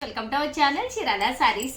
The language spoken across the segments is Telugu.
Welcome to our channel Chirala saris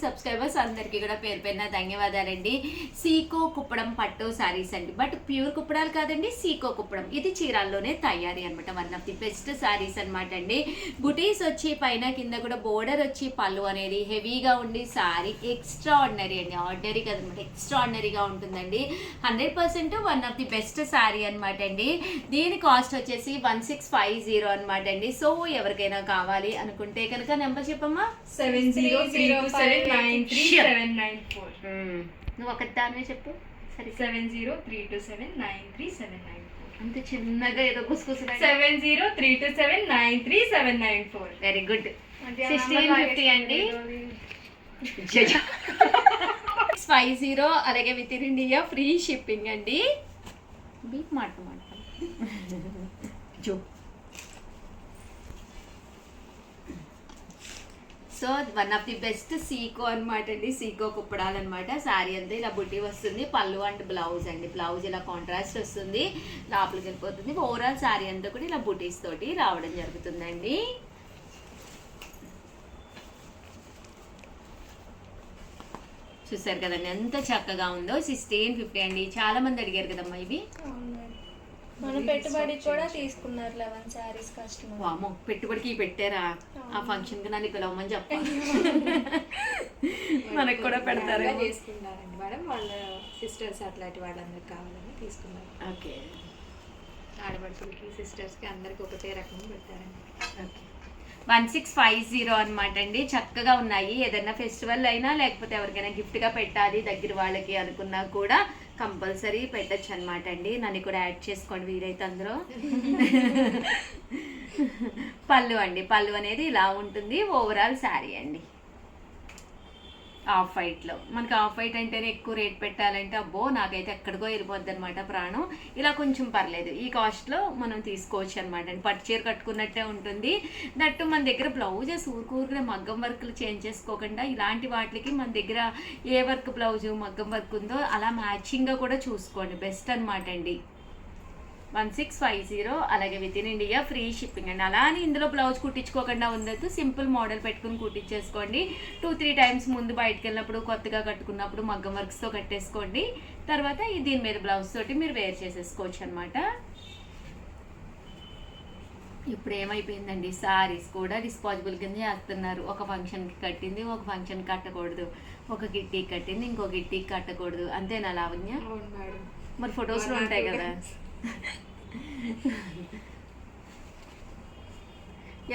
subscribers అందరికీ కూడా పేరు పేరున ధన్యవాదాలండి. సీకో కుప్పడం పట్టు సారీస్ అండి, బట్ ప్యూర్ కుప్పడాలు కాదండి, సీకో కుప్పడం. ఇది చీరాల్లోనే తయారీ అనమాట. One of the best saris అనమాట అండి. బుటీస్ వచ్చి పైన కింద కూడా బోర్డర్ వచ్చి పళ్ళు అనేది హెవీగా ఉండి సారీ ఎక్స్ట్రా ఆర్డినరీ అండి, ఆర్డినరీ కదనమాట, ఎక్స్ట్రా ఆర్డినరీగా ఉంటుందండి. 100% one of the best sorry అనమాట అండి. దీని కాస్ట్ వచ్చేసి 1650 అనమాట అండి. సో ఎవరికైనా కావాలి అనుకుంటే కనుక నెంబర్ చెప్పమ్మా. 7032793794. నువ్వు ఒక దానివే చెప్పు. సరే, 7032793794. అంత చిన్నగా ఏదో గుసగుస. 7032793794. Very good. 1650 అండి. 50 అలాగే within India free shipping అండి. బీట్ మాట జో. So one of the best Seiko అనమాట అండి. సీకో కుప్పడాలు అనమాట. శారీ అంతా ఇలా బుట్టి వస్తుంది, పళ్ళు అండ్ బ్లౌజ్ అండి. బ్లౌజ్ ఇలా కాంట్రాస్ట్ వస్తుంది, లోపలికి వెళ్ళిపోతుంది. ఓవరాల్ శారీ అంతా కూడా ఇలా బుటీస్ తోటి రావడం జరుగుతుందండి. చూసారు కదండి ఎంత చక్కగా ఉందో. 1650 అండి. చాలా మంది అడిగారు కదమ్మా ఇవి. మన పెట్టుబడి కూడా తీసుకున్నారు 11 సారీస్ కస్టమర్. వామో, పెట్టుబడికి పెట్టారా? ఆ ఫంక్షన్ కి నన్ను పిలవమని చెప్పాలి. మనకు కూడా పెడతారు. తీసుకున్నారండి మేడం, వాళ్ళ సిస్టర్స్ అట్లాంటి వాళ్ళందరికి కావాలని తీసుకున్నారు. ఓకే, ఆడపడుచులకి సిస్టర్స్కి అందరికి ఒకటే రకం పెట్టారండి. ఓకే. 1650 అనమాట అండి. చక్కగా ఉన్నాయి. ఏదైనా ఫెస్టివల్ అయినా లేకపోతే ఎవరికైనా గిఫ్ట్గా పెట్టాలి దగ్గర వాళ్ళకి అనుకున్నా కూడా కంపల్సరీ పెట్టచ్చు అనమాట అండి. నన్ను కూడా యాడ్ చేసుకోండి వీలైతే అందరూ. పళ్ళు అండి, పళ్ళు అనేది ఇలా ఉంటుంది. ఓవరాల్ శారీ అండి ఆఫ్ వైట్లో. మనకి ఆఫ్ వైట్ అంటేనే ఎక్కువ రేట్ పెట్టాలంటే అబ్బో నాకైతే ఎక్కడికో వెళ్ళిపోద్ది అనమాట ప్రాణం. ఇలా కొంచెం పర్లేదు, ఈ కాస్ట్లో మనం తీసుకోవచ్చు అనమాట అండి. పట్టు చీర కట్టుకున్నట్టే ఉంటుంది. దట్టు మన దగ్గర బ్లౌజెస్ ఊరుకూరుకునే మగ్గం వర్క్లు చేంజ్ చేసుకోకుండా ఇలాంటి వాటికి మన దగ్గర ఏ వర్క్ బ్లౌజు మగ్గం వర్క్ ఉందో అలా మ్యాచింగ్గా కూడా చూసుకోండి, బెస్ట్ అనమాట అండి. 1650 అలాగే within India free shipping అండి. అలా అని ఇందులో బ్లౌజ్ కుట్టించుకోకుండా ఉండద్దు, సింపుల్ మోడల్ పెట్టుకుని కుట్టించేసుకోండి. 2-3 టైమ్స్ ముందు బయటకు వెళ్ళినప్పుడు కొత్తగా కట్టుకున్నప్పుడు మగ్గం వర్క్స్తో కట్టేసుకోండి. తర్వాత దీని మీద బ్లౌజ్ తోటి మీరు వేర్ చేసేసుకోవచ్చు అనమాట. ఇప్పుడు ఏమైపోయిందండి, సారీస్ కూడా డిస్పాజిబుల్ కింద చేస్తున్నారు. ఒక ఫంక్షన్కి కట్టింది ఒక ఫంక్షన్కి కట్టకూడదు, ఒక గిట్టీకి కట్టింది ఇంకో గిట్టీకి కట్టకూడదు. అంతేనా లావణ్య? మరి ఫొటోస్లో ఉంటాయి కదా.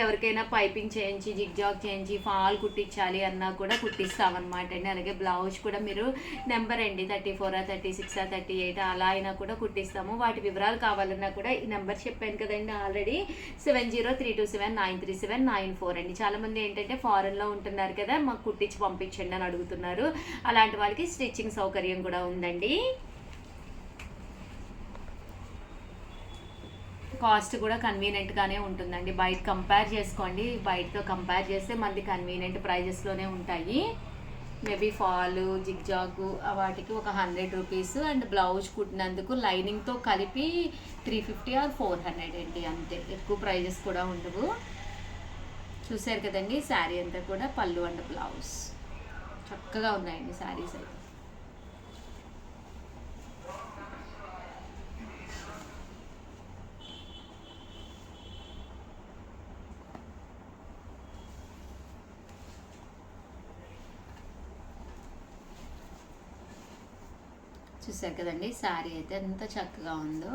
ఎవరికైనా పైపింగ్ చేయించి జిగ్జాగ్ చేయించి ఫాల్ కుట్టించాలి అన్నా కూడా కుట్టిస్తామన్నమాట అండి. అలాగే బ్లౌజ్ కూడా మీరు నెంబర్ అండి 34, 36, 38 అలా అయినా కూడా కుట్టిస్తాము. వాటి వివరాలు కావాలన్నా కూడా ఈ నెంబర్ చెప్పాను కదండి ఆల్రెడీ, 7032793794 అండి. చాలామంది ఏంటంటే ఫారెన్లో ఉంటున్నారు కదా, మాకు కుట్టించి పంపించండి అని అడుగుతున్నారు. అలాంటి వాళ్ళకి స్టిచ్చింగ్ సౌకర్యం కూడా ఉందండి. కాస్ట్ కూడా కన్వీనియంట్గానే ఉంటుందండి. బయట కంపేర్ చేసుకోండి, బయటతో కంపేర్ చేస్తే మనది కన్వీనియంట్ ప్రైజెస్లోనే ఉంటాయి. మేబీ ఫాలు జిగ్జాగు వాటికి ఒక 100 రూపీస్ అండ్ బ్లౌజ్ కుట్టినందుకు లైనింగ్తో కలిపి 350 or 400 అండి, అంతే. ఎక్కువ ప్రైజెస్ కూడా ఉండవు. చూసారు కదండి శారీ అంతా కూడా పళ్ళు అండ్ బ్లౌజ్ చక్కగా ఉన్నాయండి శారీస్ అయితే. చూసారు కదండి శారీ అయితే ఎంత చక్కగా ఉందో.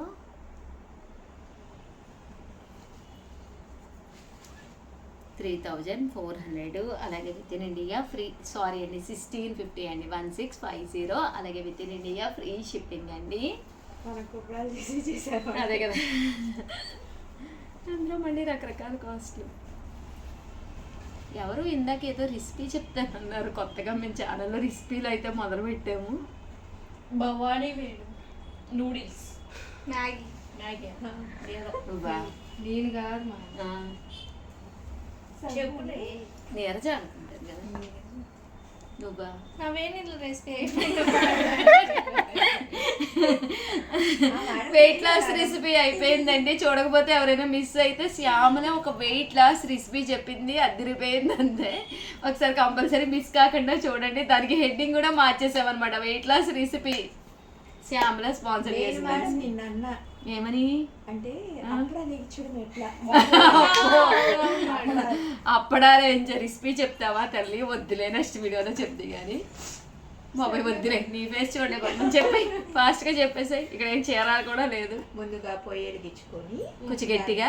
$3,400 అలాగే within India free, sorry అండి 1650 అండి. 1650 అలాగే within India free shipping అండి. అదే కదా, అందులో మళ్ళీ రకరకాల కాస్ట్లు. ఎవరు ఇందాక ఏదో రెసిపీ చెప్తానన్నారు కొత్తగా, మేము ఛానల్లో రెసిపీలు అయితే మొదలు పెట్టాము. భవానీ వేడు నూడిల్స్, మ్యాగీ నేను కాదు మా చెప్పులే నీరజ అనుకుంటాను కదా నువ్వా. అవే నీళ్ళు రెసిపీ వెయిట్ లాస్ రెసిపీ అయిపోయిందండి. చూడకపోతే ఎవరైనా మిస్ అయితే శ్యామల ఒక వెయిట్ లాస్ రెసిపీ చెప్పింది, అదిరిపోయింది అంతే. ఒకసారి కంపల్సరీ మిస్ కాకుండా చూడండి. దానికి హెడ్డింగ్ కూడా మార్చేసామన్నమాట, weight loss recipe. Shyamala sponsor చేసింది. ఏమని అంటే అప్పడాలే రెసిపీ చెప్తావా తల్లి? వద్దులే, నెక్స్ట్ వీడియోలో చెప్తే కానీ. బాబాయ్ వద్దులే, నీ ఫేస్ చూడలే, కొంచెం చెప్పి ఫాస్ట్గా చెప్పేసాయి. ఇక్కడ ఏం చేరాలి కూడా లేదు. ముందుగా పొయ్యి వెలిగించుకొని, కొంచెం గట్టిగా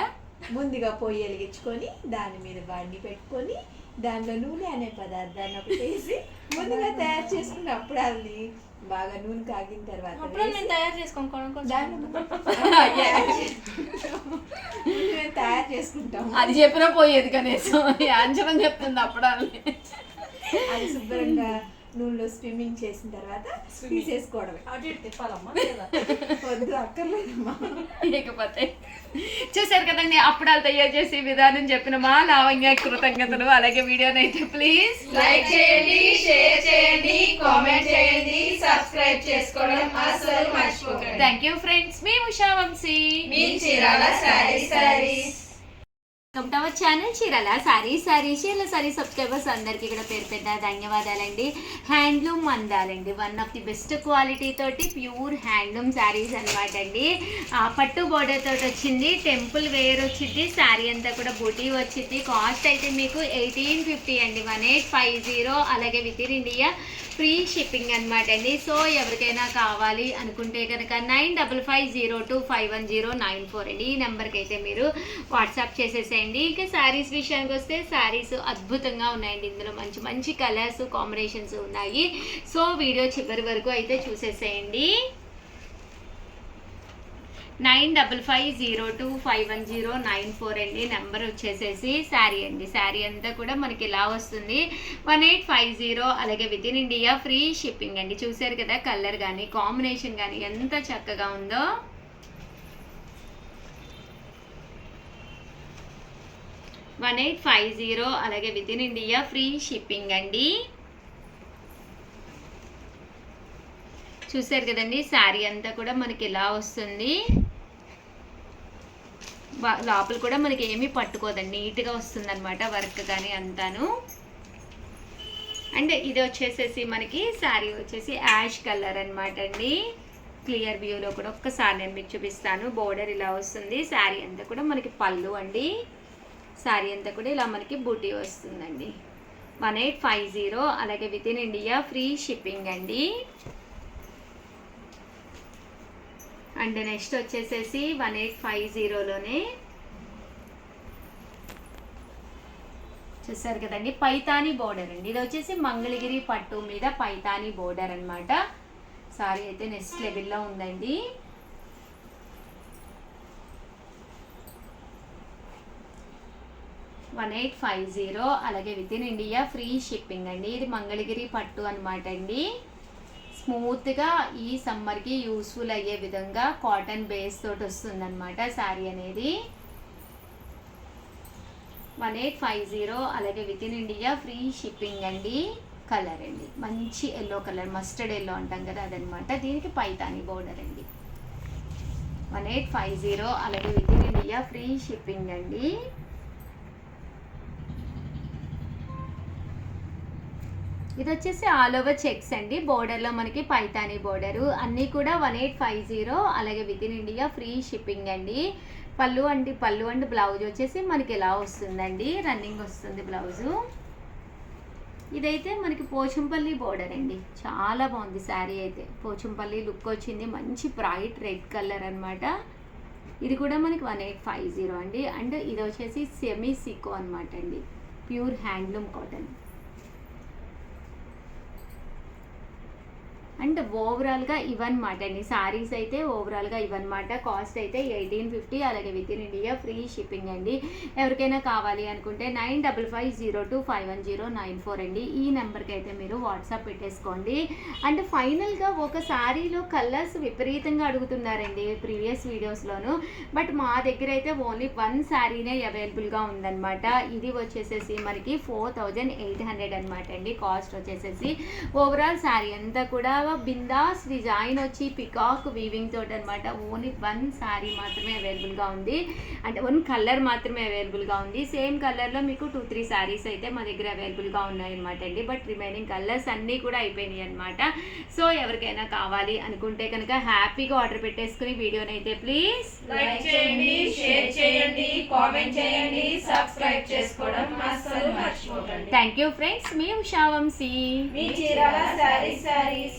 ముందుగా పొయ్యి వెలిగించుకొని దాని మీద బండి పెట్టుకొని దానిలో నూనె అనే పదార్థాన్ని ఒకటి వేసి ముందుగా తయారు చేసుకున్న అప్పుడాల్ని బాగా నూనె కాగిన తర్వాత తయారు చేసుకోండి, తయారు చేసుకుంటాం. అది చెప్పినా పోయేది కనీసం. యాంచనం చెప్తుంది అప్పడాలని. అది శుభ్రంగా నూనెలో స్విమ్మింగ్ చేసిన తర్వాత తీసేసుకోవడమే. వద్దు, అక్కర్లేదమ్మా. ఇకపోతే చూసారు కదండి, అప్పడాలు తయారు చేసే విధానం చెప్పిన మా లావణ్య కృతజ్ఞతలు. అలాగే వీడియోని అయితే ప్లీజ్ లైక్ చేయండి, షేర్ చేయండి, కామెంట్ చేయండి, సబ్స్క్రైబ్ చేసుకోవడం అసలు మర్చిపోకండి. Thank you friends. మీ ఉషా వంశీ, మీ Chirala sarees. Welcome to our channel Chirala Chirala saree subscribers అందరికీ కూడా పేరు పెద్ద ధన్యవాదాలండి. హ్యాండ్లూమ్ అందాలండి, one of the best quality తోటి ప్యూర్ హ్యాండ్లూమ్ శారీస్ అనమాట అండి. పట్టు బోర్డర్ తోటి వచ్చింది, టెంపుల్ వేర్ వచ్చింది, శారీ అంతా కూడా బూటీ వచ్చింది. కాస్ట్ అయితే మీకు 1850 అండి, 1850. అలాగే within India free shipping అనమాట అండి. సో ఎవరికైనా కావాలి అనుకుంటే కనుక 9550251094 అండి. ఈ నెంబర్కి అయితే మీరు వాట్సాప్ చేసేసేయండి. ఇంకా శారీస్ విషయానికి వస్తే శారీస్ అద్భుతంగా ఉన్నాయండి. ఇందులో మంచి మంచి కలర్స్ కాంబినేషన్స్ ఉన్నాయి. సో వీడియో చివరి వరకు అయితే చూసేసేయండి. 9550251094 అండి నెంబర్ వచ్చేసేసి. శారీ అండి, శారీ అంతా కూడా మనకి ఇలా వస్తుంది, 1850. అలాగే within India free shipping అండి. చూసారు కదా కలర్ కానీ కాంబినేషన్ కానీ ఎంత చక్కగా ఉందో. $1850. అలాగే within India free shipping అండి. చూసారు కదండి, శారీ అంతా కూడా మనకి ఇలా వస్తుంది. లోపల కూడా మనకి ఏమీ పట్టుకోదండి, నీట్గా వస్తుంది అనమాట వర్క్ కానీ అంతాను. అండ్ ఇది వచ్చేసేసి మనకి శారీ వచ్చేసి యాష్ కలర్ అనమాట అండి. క్లియర్ వ్యూలో కూడా ఒక్కసారి నేను మీకు చూపిస్తాను. బోర్డర్ ఇలా వస్తుంది. శారీ అంతా కూడా మనకి పళ్ళు అండి. శారీ అంతా కూడా ఇలా మనకి బూటీ వస్తుందండి. 1850. అలాగే within India free shipping అండి. అండ్ నెక్స్ట్ వచ్చేసేసి 1850లోనే చూసారు కదండి, పైతానీ బోర్డర్ అండి. ఇది వచ్చేసి మంగళగిరి పట్టు మీద పైతానీ బోర్డర్ అనమాట. సారీ అయితే నెక్స్ట్ లెవెల్లో ఉందండి. $1850. అలాగే within India free shipping అండి. ఇది మంగళగిరి పట్టు అనమాట అండి. స్మూత్గా ఈ సమ్మర్కి యూస్ఫుల్ అయ్యే విధంగా కాటన్ బేస్ తోటి వస్తుంది అనమాట శారీ అనేది. 1850. అలాగే within India free shipping అండి. కలర్ అండి మంచి ఎల్లో కలర్, మస్టర్డ్ ఎల్లో అంటాం కదా అదనమాట. దీనికి పైతానీ బోర్డర్ అండి. 1850. అలాగే within India free shipping అండి. ఇది వచ్చేసి ఆల్ ఓవర్ చెక్స్ అండి. బోర్డర్లో మనకి పైతానీ బోర్డరు అన్నీ కూడా 1850. అలాగే within India free shipping అండి. పళ్ళు అండ్ బ్లౌజ్ వచ్చేసి మనకి ఎలా వస్తుందండి, రన్నింగ్ వస్తుంది బ్లౌజు. ఇదైతే మనకి పోచంపల్లి బోర్డర్ అండి. చాలా బాగుంది శారీ అయితే. పోచంపల్లి లుక్ వచ్చింది, మంచి బ్రైట్ రెడ్ కలర్ అనమాట. ఇది కూడా మనకి 1850 అండి. అండ్ ఇది వచ్చేసి సెమీ సికో అనమాట అండి, ప్యూర్ హ్యాండ్లూమ్ కాటన్. అండ్ ఓవరాల్గా ఇవన్నమాట అండి శారీస్ అయితే. ఓవరాల్గా ఇవన్నమాట. కాస్ట్ అయితే 1850. అలాగే within India free shipping అండి. ఎవరికైనా కావాలి అనుకుంటే 9550251094 అండి. ఈ నెంబర్కి అయితే మీరు వాట్సాప్ పెట్టేసుకోండి. అండ్ ఫైనల్గా ఒక శారీలో కలర్స్ విపరీతంగా అడుగుతున్నారండి ప్రీవియస్ వీడియోస్లోను. బట్ మా దగ్గర అయితే ఓన్లీ 1 శారీనే అవైలబుల్గా ఉందన్నమాట. ఇది వచ్చేసేసి మనకి 4800 అనమాట అండి కాస్ట్ వచ్చేసేసి. ఓవరాల్ శారీ అంతా కూడా బిందాస్ డిజైన్ వచ్చి పికాక్ వీవింగ్ తోటి అనమాట. ఓన్లీ 1 శారీ మాత్రమే అవైలబుల్గా ఉంది, అంటే 1 కలర్ మాత్రమే అవైలబుల్గా ఉంది. సేమ్ కలర్లో మీకు 2-3 శారీస్ అయితే మా దగ్గర అవైలబుల్గా ఉన్నాయి అనమాట అండి. బట్ రిమైనింగ్ కలర్స్ అన్నీ కూడా అయిపోయినాయి అనమాట. సో ఎవరికైనా కావాలి అనుకుంటే కనుక హ్యాపీగా ఆర్డర్ పెట్టేసుకుని వీడియోని అయితే ప్లీజ్ లైక్ చేయండి, షేర్ చేయండి, కామెంట్ చేయండి, సబ్స్క్రైబ్ చేసుకోవడం అస్సలు మర్చిపోకండి. Thank you friends. మీ ఉషా వంశీ, మీ చీరాల శారీస్.